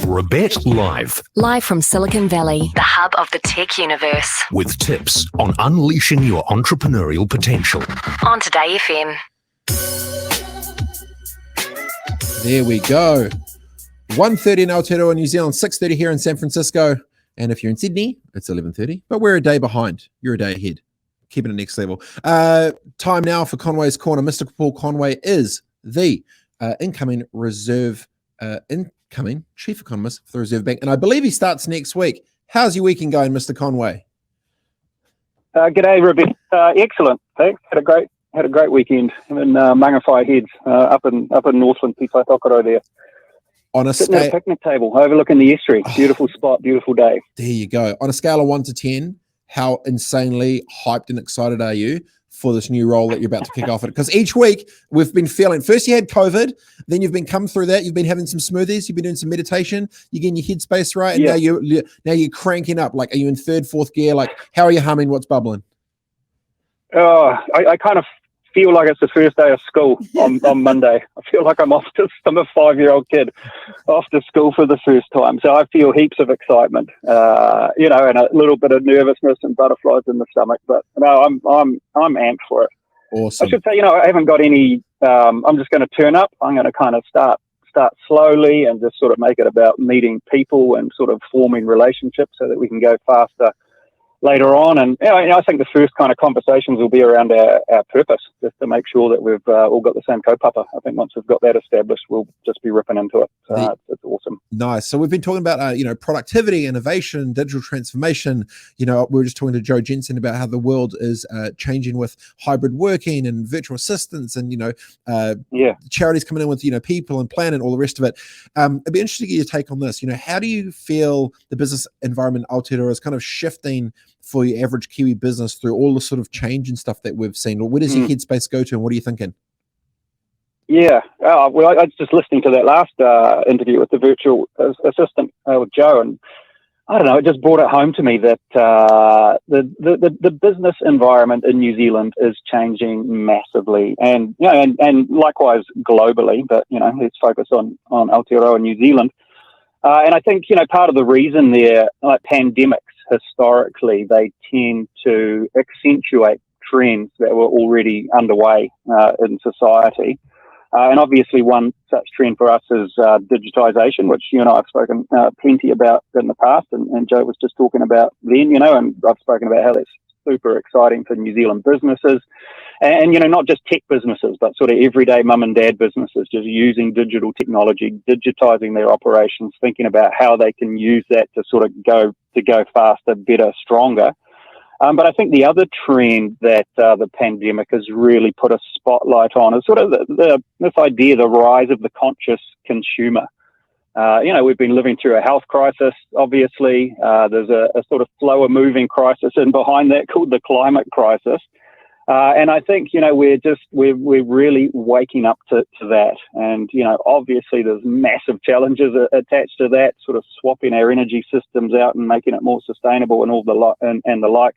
Robett Live. Live from Silicon Valley, the hub of the tech universe. With tips on unleashing your entrepreneurial potential. On TodayFM. There we go. 1:30 in Aotearoa, New Zealand, 6:30 here in San Francisco. And if you're in Sydney, it's 11:30. But we're a day behind. You're a day ahead. Keeping it next level. Time now for Conway's Corner. Mr. Paul Conway is the incoming chief economist for the Reserve Bank. And I believe he starts next week. How's your weekend going, Mr. Conway? G'day, Robett. Excellent. Thanks. Had a great weekend in Mangawhai Heads, up in Northland, Pītai there. On a Sitting at a picnic table, overlooking the estuary. Beautiful spot, beautiful day. There you go. On a scale of 1 to 10, how insanely hyped and excited are you for this new role that you're about to kick off at? Because each week we've been feeling, first you had COVID, then you've been come through that, you've been having some smoothies, you've been doing some meditation, you're getting your headspace right, and now you're cranking up. Like, are you in third, fourth gear? Like, how are you humming? What's bubbling? I kind of feel like it's the first day of school on Monday. I feel like I'm a 5-year-old kid off to school for the first time. So I feel heaps of excitement, and a little bit of nervousness and butterflies in the stomach. But no, I'm amped for it. Awesome. I should say, I haven't got any. I'm just going to turn up. I'm going to kind of start slowly and just sort of make it about meeting people and sort of forming relationships so that we can go faster later on. And I think the first kind of conversations will be around our purpose, just to make sure that we've all got the same kaupapa. I think once we've got that established, we'll just be ripping into it. So it's awesome. Nice. So we've been talking about, productivity, innovation, digital transformation. We were just talking to Joe Jensen about how the world is changing with hybrid working and virtual assistants and, charities coming in with, people and plan and all the rest of it. It'd be interesting to get your take on this. How do you feel the business environment in Aotearoa is kind of shifting for your average Kiwi business through all the sort of change and stuff that we've seen? Or where does your headspace go to, and what are you thinking? Yeah, well, I was just listening to that last interview with the virtual assistant with Joe, and I don't know, it just brought it home to me that the business environment in New Zealand is changing massively, and and likewise globally. But let's focus on Aotearoa, New Zealand, and I think part of the reason there, like pandemics, historically, they tend to accentuate trends that were already underway in society. And obviously one such trend for us is digitisation, which you and I have spoken plenty about in the past, and Joe was just talking about then, and I've spoken about how that's super exciting for New Zealand businesses. And not just tech businesses, but sort of everyday mum and dad businesses, just using digital technology, digitising their operations, thinking about how they can use that to sort of go faster, better, stronger. But I think the other trend that the pandemic has really put a spotlight on is sort of this idea, the rise of the conscious consumer. We've been living through a health crisis, obviously. There's a sort of slower moving crisis and behind that called the climate crisis. And I think, we're really waking up to that. And, obviously there's massive challenges attached to that, sort of swapping our energy systems out and making it more sustainable and all the like.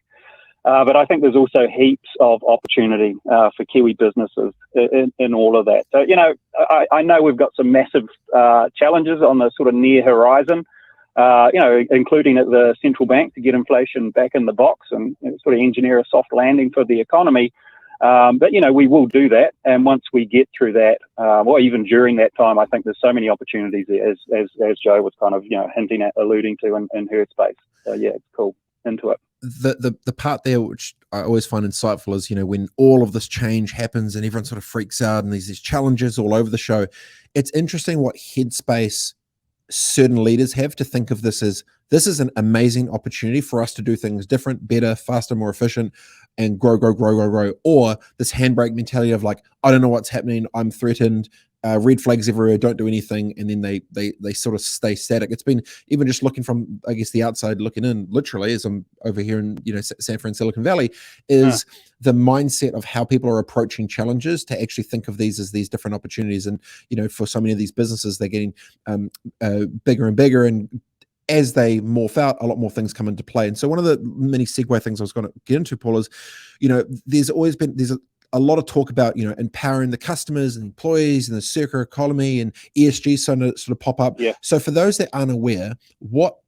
But I think there's also heaps of opportunity for Kiwi businesses in all of that. So, I know we've got some massive challenges on the sort of near horizon, including at the central bank to get inflation back in the box and sort of engineer a soft landing for the economy. But, we will do that. And once we get through that, or even during that time, I think there's so many opportunities as Joe was kind of, hinting at, alluding to in her space. So, yeah, it's cool. Into it. The part there which I always find insightful is, when all of this change happens and everyone sort of freaks out and there's these challenges all over the show, it's interesting what headspace certain leaders have to think of this as an amazing opportunity for us to do things different, better, faster, more efficient, and grow. Or this handbrake mentality of like, I don't know what's happening, I'm threatened, red flags everywhere, don't do anything, and then they sort of stay static. It's been, even just looking from, I guess, the outside looking in, literally, as I'm over here in San Fran, Silicon Valley, is the mindset of how people are approaching challenges to actually think of these as these different opportunities. And for so many of these businesses, they're getting bigger and bigger, and as they morph out, a lot more things come into play. And so one of the many segue things I was going to get into, Paul, is there's a lot of talk about, empowering the customers and employees and the circular economy and ESG starting to sort of pop up. Yeah. So for those that aren't aware, what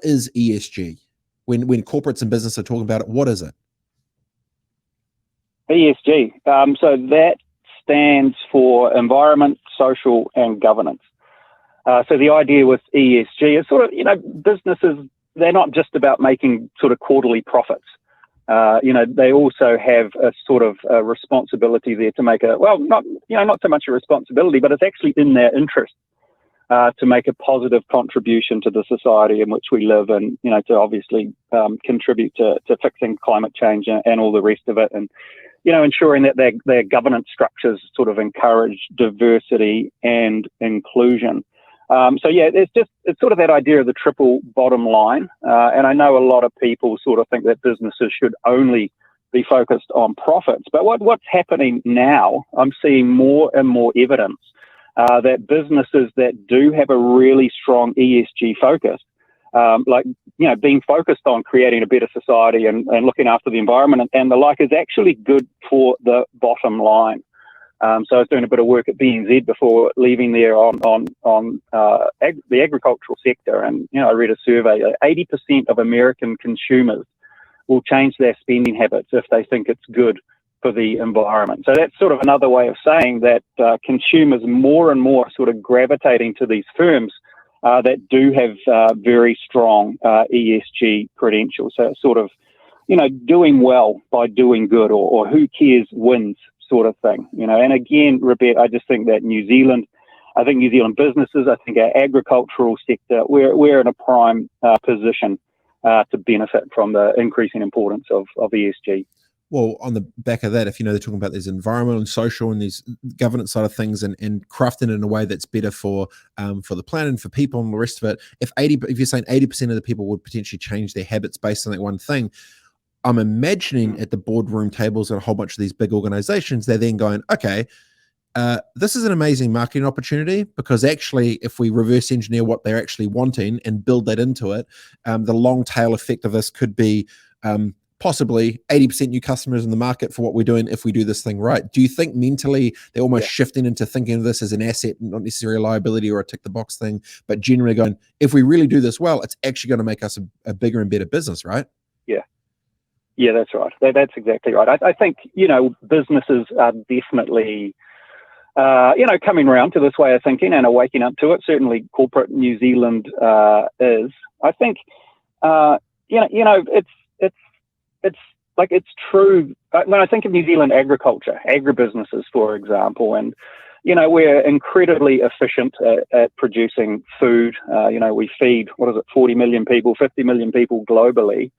is ESG? When corporates and business are talking about it, what is it? ESG. So that stands for environment, social, and governance. So the idea with ESG is sort of, businesses, they're not just about making sort of quarterly profits. They also have a sort of a responsibility there to make not so much a responsibility, but it's actually in their interest to make a positive contribution to the society in which we live, and, to obviously contribute to fixing climate change and all the rest of it. And, ensuring that their governance structures sort of encourage diversity and inclusion. It's sort of that idea of the triple bottom line. And I know a lot of people sort of think that businesses should only be focused on profits. But what's happening now, I'm seeing more and more evidence that businesses that do have a really strong ESG focus, being focused on creating a better society and looking after the environment and the like, is actually good for the bottom line. So I was doing a bit of work at BNZ before leaving there on the agricultural sector, and I read a survey that 80% of American consumers will change their spending habits if they think it's good for the environment. So that's sort of another way of saying that consumers more and more sort of gravitating to these firms that do have very strong ESG credentials. So it's sort of, doing well by doing good, or who cares wins sort of thing. And again, Robett, I just think that New Zealand businesses, I think our agricultural sector, we're in a prime position to benefit from the increasing importance of ESG. Well, on the back of that, if they're talking about these environmental and social and these governance side of things, and crafting it in a way that's better for the planet and for people and the rest of it, if you're saying 80% of the people would potentially change their habits based on that one thing, I'm imagining at the boardroom tables at a whole bunch of these big organizations, they're then going, okay, this is an amazing marketing opportunity, because actually, if we reverse engineer what they're actually wanting and build that into it, the long tail effect of this could be possibly 80% new customers in the market for what we're doing if we do this thing right. Do you think mentally they're almost shifting into thinking of this as an asset, not necessarily a liability or a tick the box thing, but generally going, if we really do this well, it's actually going to make us a bigger and better business, right? Yeah, that's right. That's exactly right. I think, businesses are definitely, coming around to this way of thinking and are waking up to it. Certainly corporate New Zealand is. I think, it's true. When I think of New Zealand agriculture, agribusinesses, for example, and, we're incredibly efficient at producing food. We feed, 40 million people, 50 million people globally.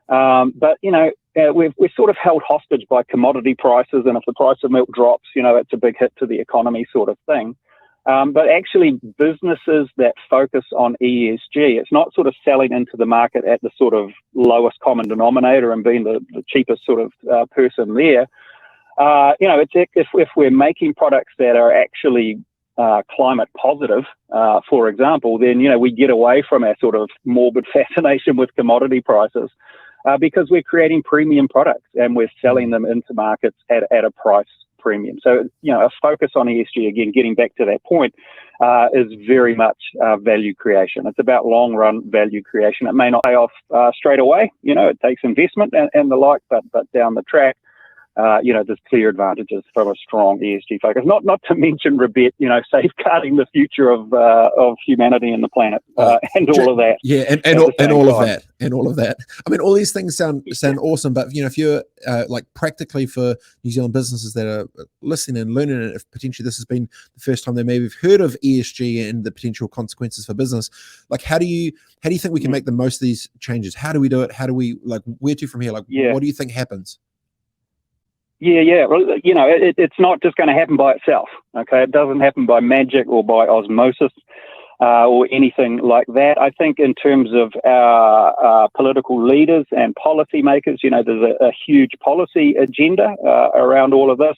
But we're sort of held hostage by commodity prices, and if the price of milk drops, it's a big hit to the economy, sort of thing. But actually, businesses that focus on ESG, it's not sort of selling into the market at the sort of lowest common denominator and being the cheapest sort of person there. If we're making products that are actually climate positive, for example, then we get away from our sort of morbid fascination with commodity prices. Because we're creating premium products and we're selling them into markets at a price premium. So, a focus on ESG, again, getting back to that point, is very much value creation. It's about long run value creation. It may not pay off straight away. It takes investment and the like, but down the track, there's clear advantages from a strong ESG focus. Not to mention, Robett, safeguarding the future of humanity and the planet, and all of that. Yeah, and all of that, and all of that. I mean, all these things sound awesome, but if you're practically, for New Zealand businesses that are listening and learning, and if potentially this has been the first time they maybe have heard of ESG and the potential consequences for business, how do you think we can make the most of these changes? How do we do it? How do we where to from here? What do you think happens? Yeah. Well, it's not just going to happen by itself. Okay, it doesn't happen by magic or by osmosis or anything like that. I think in terms of our political leaders and policymakers, there's a huge policy agenda around all of this.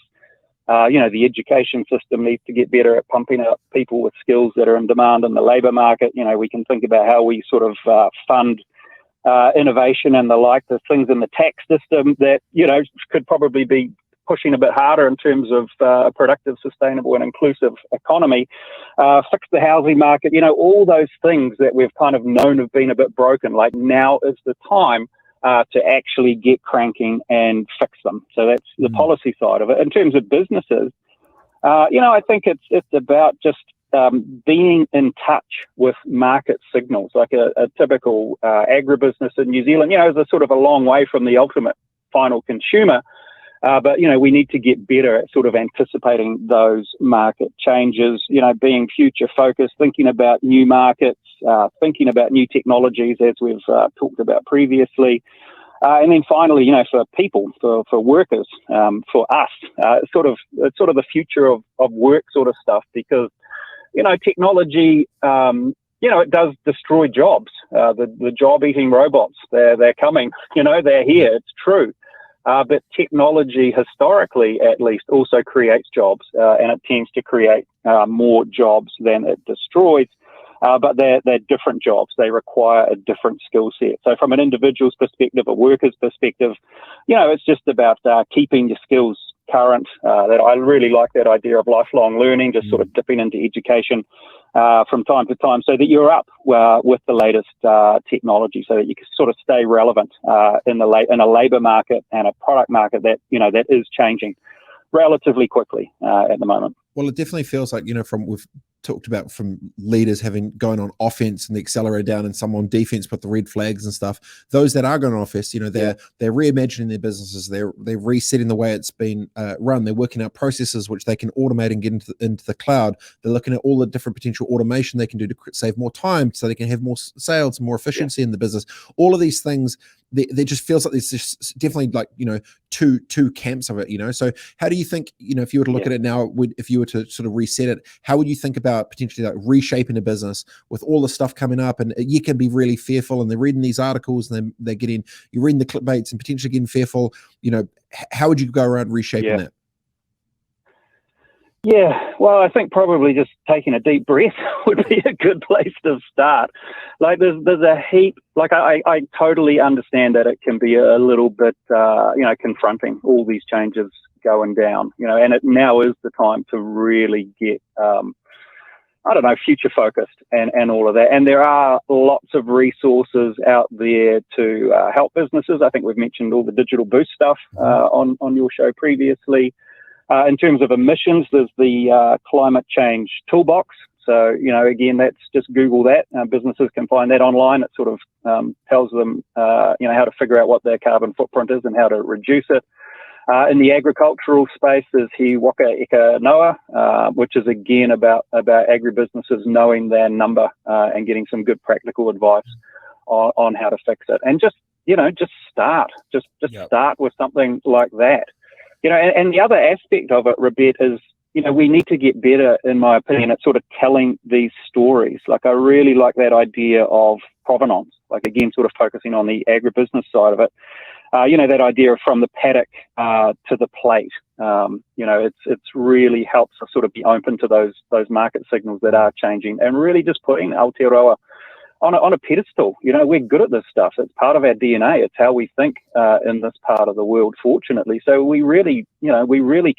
The education system needs to get better at pumping out people with skills that are in demand in the labour market. We can think about how we sort of fund innovation and the like. There's things in the tax system that, could probably be pushing a bit harder in terms of a productive, sustainable and inclusive economy, fix the housing market, all those things that we've kind of known have been a bit broken. Like, now is the time to actually get cranking and fix them. So that's the policy side of it. In terms of businesses, I think it's about just being in touch with market signals. Like a typical agribusiness in New Zealand, is a sort of a long way from the ultimate final consumer. But, we need to get better at sort of anticipating those market changes, being future focused, thinking about new markets, thinking about new technologies, as we've talked about previously. And then finally, for people, for workers, for us, it's sort of the future of work sort of stuff, because, technology, it does destroy jobs. The job-eating robots, they're coming, they're here. It's true. But technology, historically at least, also creates jobs, and it tends to create more jobs than it destroys. But they're different jobs. They require a different skill set. So from an individual's perspective, a worker's perspective, it's just about keeping your skills current. That I really like that idea of lifelong learning, just sort of dipping into education from time to time, so that you're up with the latest technology, so that you can sort of stay relevant in a labour market and a product market that that is changing relatively quickly at the moment. Well, it definitely feels like, we've talked about from leaders going on offense and the accelerator down, and some on defense with the red flags and stuff. Those that are going on offense, they're reimagining their businesses. They're resetting the way it's been run. They're working out processes which they can automate and get into the cloud. They're looking at all the different potential automation they can do to save more time, so they can have more sales, more efficiency in the business. All of these things, there just feels like there's just definitely like, two camps of it, So how do you think, if you were to look at it now, if you were to sort of reset it, how would you think about potentially like reshaping a business with all the stuff coming up? And you can be really fearful, and they're reading these articles, and you're reading the clickbaits and potentially getting fearful. How would you go around reshaping that? Yeah, well, I think probably just taking a deep breath would be a good place to start. Like, there's a heap. Like, I totally understand that it can be a little bit, confronting, all these changes going down, and it now is the time to really get, future focused and all of that. And there are lots of resources out there to help businesses. I think we've mentioned all the digital boost stuff on your show previously. In terms of emissions, there's the climate change toolbox. So, again, that's just Google that. Businesses can find that online. It sort of tells them, how to figure out what their carbon footprint is and how to reduce it. In the agricultural space, there's aotearoa, which is again about agribusinesses knowing their number and getting some good practical advice on how to fix it. And just start. Just start with something like that. And the other aspect of it, Robett, is, we need to get better, in my opinion, at sort of telling these stories. Like, I really like that idea of provenance, like, again, sort of focusing on the agribusiness side of it. That idea of from the paddock to the plate. It's really helps us sort of be open to those market signals that are changing, and really just putting Aotearoa on a pedestal. We're good at this stuff. It's part of our DNA. It's how we think in this part of the world, fortunately. So we really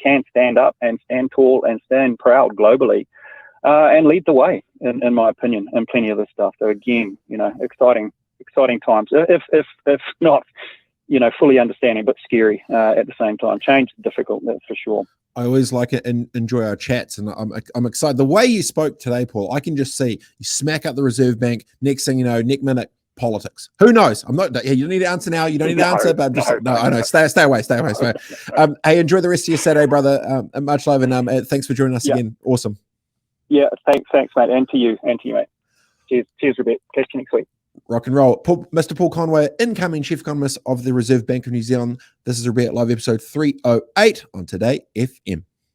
can stand up and stand tall and stand proud globally and lead the way, in my opinion, in plenty of this stuff. So again, exciting times. If not, fully understanding, but scary at the same time. Change is difficult, that's for sure. I always like it and enjoy our chats, and I'm excited. The way you spoke today, Paul, I can just see you smack up the Reserve Bank. Next thing you know, next minute, politics. Who knows? I'm not. You don't need to answer now. You don't need to answer, but I'm just I know. Stay away. Hey, enjoy the rest of your Saturday, brother. Much love, and thanks for joining us again. Awesome. Yeah, thanks, mate, and to you, mate. Cheers, Robett. Catch you next week. Rock and roll. Mr. Paul Conway, incoming Chief Economist of the Reserve Bank of New Zealand. This is Robett Live episode 308 on Today FM.